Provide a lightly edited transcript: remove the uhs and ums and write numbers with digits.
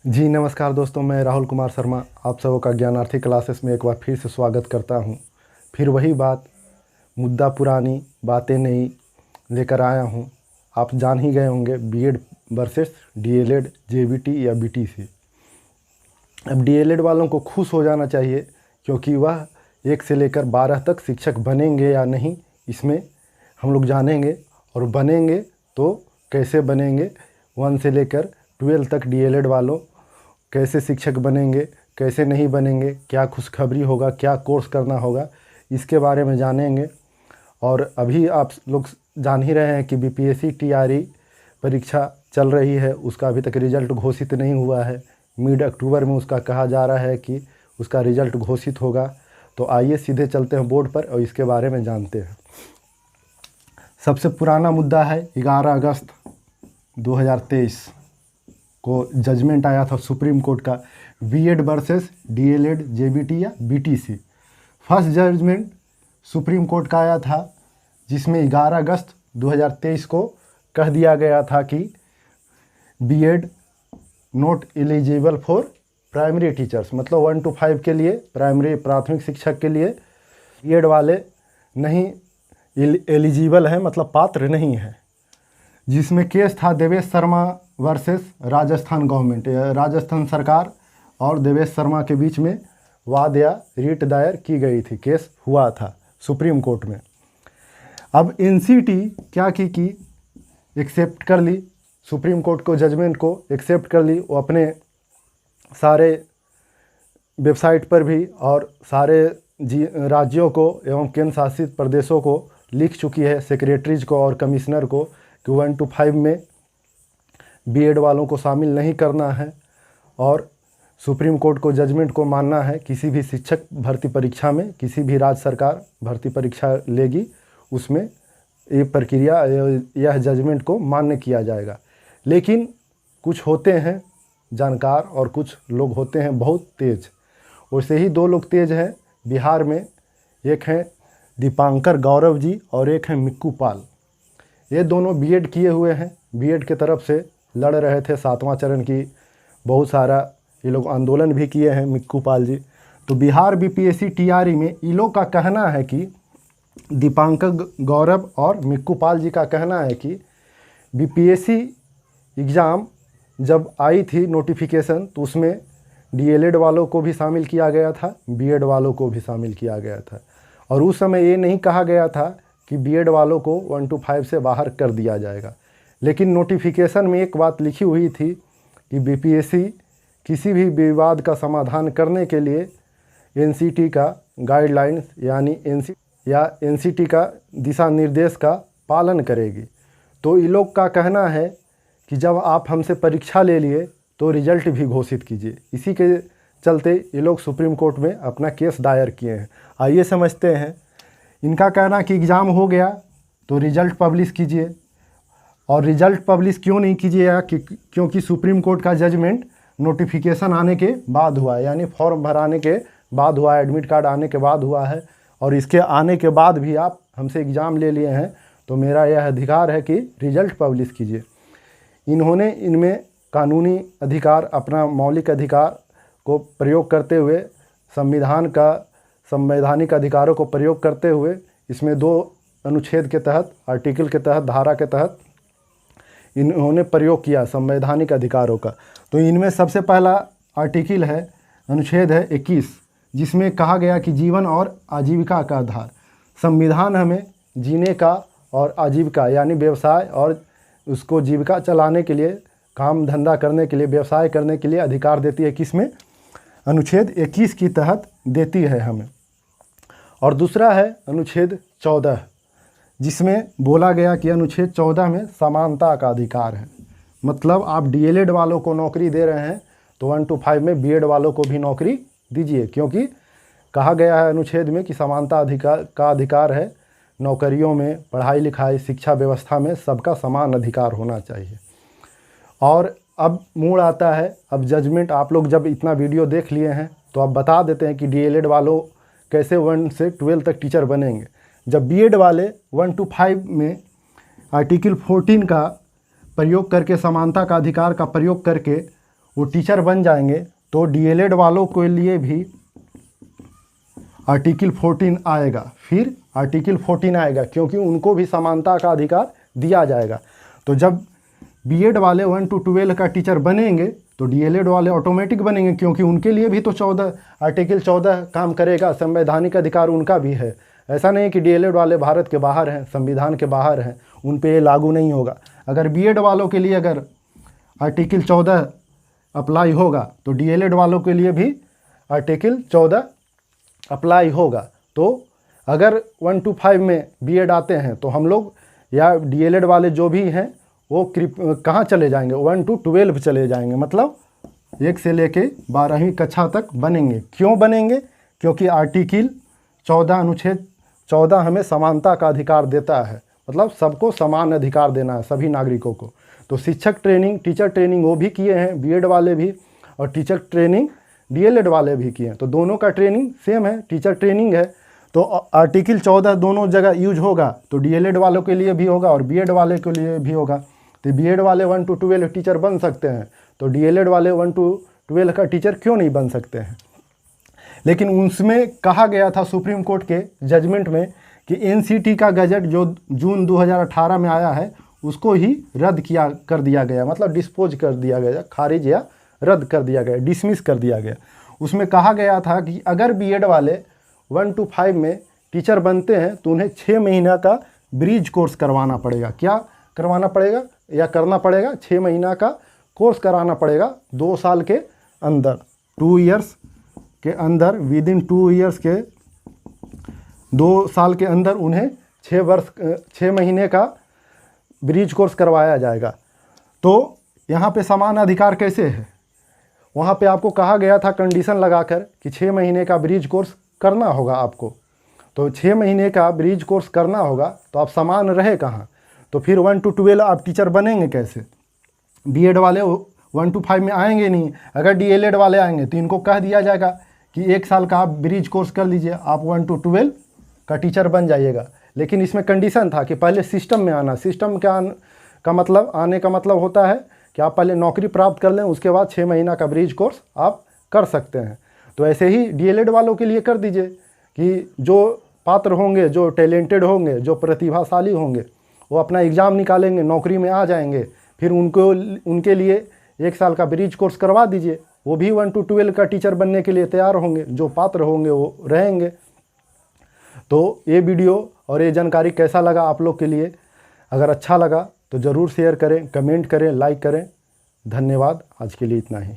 जी नमस्कार दोस्तों, मैं राहुल कुमार शर्मा आप सबों का ज्ञानार्थी क्लासेस में एक बार फिर से स्वागत करता हूं। फिर वही बात, मुद्दा पुरानी बातें नई लेकर आया हूं। आप जान ही गए होंगे बीएड वर्सेस डीएलएड, जेबीटी या बीटीसी। अब डीएलएड वालों को खुश हो जाना चाहिए क्योंकि वह 1 से लेकर 12 तक शिक्षक बनेंगे या नहीं, इसमें हम लोग जानेंगे। और बनेंगे तो कैसे बनेंगे, 1 से लेकर 12 तक डीएलएड वालों कैसे शिक्षक बनेंगे, कैसे नहीं बनेंगे, क्या खुशखबरी होगा, क्या कोर्स करना होगा, इसके बारे में जानेंगे। और अभी आप लोग जान ही रहे हैं कि बीपीएससी टीआरई परीक्षा चल रही है, उसका अभी तक रिजल्ट घोषित नहीं हुआ है। मिड अक्टूबर में उसका कहा जा रहा है कि उसका रिजल्ट घोषित होगा। तो आइए सीधे चलते हैं बोर्ड पर और इसके बारे में जानते हैं। सबसे पुराना मुद्दा है 11 अगस्त 2023 को जजमेंट आया था सुप्रीम कोर्ट का, बीएड वर्सेस डीएलएड, जेबीटी या BTC. First judgement supreme court का आया था जिसमें 11 अगस्त 2023 को कह दिया गया था कि BEd not eligible for primary teachers, मतलब 1 to 5 के लिए, प्राइमरी प्राथमिक शिक्षक के लिए बीएड वाले नहीं एलिजिबल हैं, मतलब पात्र नहीं है। जिसमें केस था देवेश शर्मा वर्सेस राजस्थान गवर्नमेंट, राजस्थान सरकार और देवेश शर्मा के बीच में वाद या रीट दायर की गई थी, केस हुआ था सुप्रीम कोर्ट में। अब एनसीटी क्या की कि एक्सेप्ट कर ली, सुप्रीम कोर्ट को जजमेंट को एक्सेप्ट कर ली। वो अपने सारे वेबसाइट पर भी और सारे राज्यों को एवं केंद्र शासित प्रदेशों को लिख चुकी है, सेक्रेटरीज को और कमिश्नर को, कि 1 to 5 में बीएड वालों को शामिल नहीं करना है। और सुप्रीम कोर्ट को जजमेंट को मानना है। किसी भी शिक्षक भर्ती परीक्षा में, किसी भी राज्य सरकार भर्ती परीक्षा लेगी, उसमें ये प्रक्रिया, यह जजमेंट को मान्य किया जाएगा। लेकिन कुछ होते हैं जानकार और कुछ लोग होते हैं बहुत तेज़। वैसे ही 2 लोग तेज़ हैं बिहार में, एक हैं दीपांकर गौरव जी और एक हैं मिक्कू पाल। ये दोनों बीएड किए हुए हैं, बीएड के तरफ से लड़ रहे थे 7वां चरण की, बहुत सारा ये लोग आंदोलन भी किए हैं मिक्कू पाल जी। तो बिहार बीपीएससी टीआरई में इन लोग का कहना है कि, दीपांकर गौरव और मिक्कू पाल जी का कहना है कि बीपीएससी एग्ज़ाम जब आई थी नोटिफिकेशन, तो उसमें डीएलएड वालों को भी शामिल किया गया था, बीएड वालों को भी शामिल किया गया था। और उस समय ये नहीं कहा गया था कि बीएड वालों को 1 to 5 से बाहर कर दिया जाएगा। लेकिन नोटिफिकेशन में एक बात लिखी हुई थी कि बीपीएससी किसी भी विवाद का समाधान करने के लिए एनसीटी का गाइडलाइंस यानी एनसीटी का दिशा निर्देश का पालन करेगी। तो इन लोग का कहना है कि जब आप हमसे परीक्षा ले लिए तो रिजल्ट भी घोषित कीजिए। इसी के चलते ये लोग सुप्रीम कोर्ट में अपना केस दायर किए हैं। आइए समझते हैं। इनका कहना कि एग्ज़ाम हो गया तो रिज़ल्ट पब्लिश कीजिए। और रिज़ल्ट पब्लिश क्यों नहीं कीजिएगा? क्योंकि सुप्रीम कोर्ट का जजमेंट नोटिफिकेशन आने के बाद हुआ है, यानी फॉर्म भराने के बाद हुआ है, एडमिट कार्ड आने के बाद हुआ है। और इसके आने के बाद भी आप हमसे एग्ज़ाम ले लिए हैं तो मेरा यह अधिकार है कि रिज़ल्ट पब्लिश कीजिए। इन्होंने इनमें कानूनी अधिकार, अपना मौलिक अधिकार को प्रयोग करते हुए, संवैधानिक अधिकारों को प्रयोग करते हुए, इसमें 2 अनुच्छेद के तहत, आर्टिकल के तहत, धारा के तहत इन्होंने प्रयोग किया संवैधानिक अधिकारों का। तो इनमें सबसे पहला आर्टिकल है, अनुच्छेद है 21, जिसमें कहा गया कि जीवन और आजीविका का आधार। संविधान हमें जीने का और आजीविका यानी व्यवसाय और उसको जीविका चलाने के लिए, काम धंधा करने के लिए, व्यवसाय करने के लिए अधिकार देती है। किसमें? अनुच्छेद 21 के तहत देती है हमें। और दूसरा है अनुच्छेद 14, जिसमें बोला गया कि अनुच्छेद 14 में समानता का अधिकार है। मतलब आप डीएलएड वालों को नौकरी दे रहे हैं तो 1 to 5 में बीएड वालों को भी नौकरी दीजिए, क्योंकि कहा गया है अनुच्छेद में कि समानता का अधिकार है। नौकरियों में, पढ़ाई लिखाई, शिक्षा व्यवस्था में सबका समान अधिकार होना चाहिए। और अब मोड़ आता है, अब जजमेंट। आप लोग जब इतना वीडियो देख लिए हैं तो अब बता देते हैं कि डीएलएड वालों कैसे 1 से 12 तक टीचर बनेंगे। जब बीएड वाले 1 to 5 में आर्टिकल 14 का प्रयोग करके, समानता का अधिकार का प्रयोग करके वो टीचर बन जाएंगे तो डीएलएड वालों के लिए भी आर्टिकल 14 आएगा। फिर आर्टिकल 14 आएगा क्योंकि उनको भी समानता का अधिकार दिया जाएगा। तो जब बीएड वाले 1 to 12 का टीचर बनेंगे तो डीएलएड वाले ऑटोमेटिक बनेंगे, क्योंकि उनके लिए भी तो आर्टिकल 14 काम करेगा। संवैधानिक अधिकार उनका भी है। ऐसा नहीं कि डीएलएड वाले भारत के बाहर हैं, संविधान के बाहर हैं, उन पे ये लागू नहीं होगा। अगर बीएड वालों के लिए अगर आर्टिकल 14 अप्लाई होगा तो डीएलएड वालों के लिए भी आर्टिकल 14 अप्लाई होगा। तो अगर 1 to 5 में बीएड आते हैं तो हम लोग या डीएलएड वाले जो भी हैं वो कहाँ चले जाएंगे, 1 to 12 चले जाएंगे, मतलब 1 से लेके 12वीं कक्षा तक बनेंगे। क्यों बनेंगे? क्योंकि आर्टिकल 14 अनुच्छेद 14 हमें समानता का अधिकार देता है, मतलब सबको समान अधिकार देना है, सभी नागरिकों को। तो शिक्षक ट्रेनिंग, टीचर ट्रेनिंग वो भी किए हैं बीएड वाले भी, और टीचर ट्रेनिंग डीएलएड वाले भी किए हैं। तो दोनों का ट्रेनिंग सेम है, टीचर ट्रेनिंग है। तो आर्टिकल 14 दोनों जगह यूज होगा, तो डीएलएड वालों के लिए भी होगा और बीएड वाले के लिए भी होगा। तो बीएड वाले 1 to 12 टीचर बन सकते हैं, तो डीएलएड वाले 1 to 12 का टीचर क्यों नहीं बन सकते हैं? लेकिन उसमें कहा गया था सुप्रीम कोर्ट के जजमेंट में कि एनसीटी का गजट जो जून 2018 में आया है उसको ही रद्द कर दिया गया, मतलब डिस्पोज कर दिया गया, खारिज या रद्द कर दिया गया, डिसमिस कर दिया गया। उसमें कहा गया था कि अगर बीएड वाले 1 to 5 में टीचर बनते हैं तो उन्हें 6 महीना का ब्रिज कोर्स करवाना पड़ेगा। क्या करवाना पड़ेगा या करना पड़ेगा? 6 महीना का कोर्स कराना पड़ेगा 2 साल के अंदर, 2 ईयर्स के अंदर, विद इन 2 ईयर्स के 2 साल के अंदर उन्हें 6 महीने का ब्रिज कोर्स करवाया जाएगा। तो यहाँ पे समान अधिकार कैसे है? वहाँ पे आपको कहा गया था कंडीशन लगाकर कि 6 महीने का ब्रिज कोर्स करना होगा आपको। तो 6 महीने का ब्रिज कोर्स करना होगा तो आप समान रहे कहाँ? तो फिर 1 to 12 आप टीचर बनेंगे कैसे? बीएड वाले 1 to 5 में आएंगे नहीं। अगर डीएलएड वाले आएंगे तो इनको कह दिया जाएगा कि 1 साल का आप ब्रिज कोर्स कर लीजिए, आप 1 to 12 का टीचर बन जाइएगा। लेकिन इसमें कंडीशन था कि पहले सिस्टम में आना। सिस्टम का मतलब, आने का मतलब होता है कि आप पहले नौकरी प्राप्त कर लें, उसके बाद 6 महीना का ब्रिज कोर्स आप कर सकते हैं। तो ऐसे ही डीएलएड वालों के लिए कर दीजिए कि जो पात्र होंगे, जो टैलेंटेड होंगे, जो प्रतिभाशाली होंगे, वो अपना एग्ज़ाम निकालेंगे, नौकरी में आ जाएंगे, फिर उनके लिए 1 साल का ब्रिज कोर्स करवा दीजिए। वो भी 1 to 12 का टीचर बनने के लिए तैयार होंगे, जो पात्र होंगे वो रहेंगे। तो ये वीडियो और ये जानकारी कैसा लगा आप लोग के लिए? अगर अच्छा लगा तो ज़रूर शेयर करें, कमेंट करें, लाइक करें। धन्यवाद। आज के लिए इतना ही।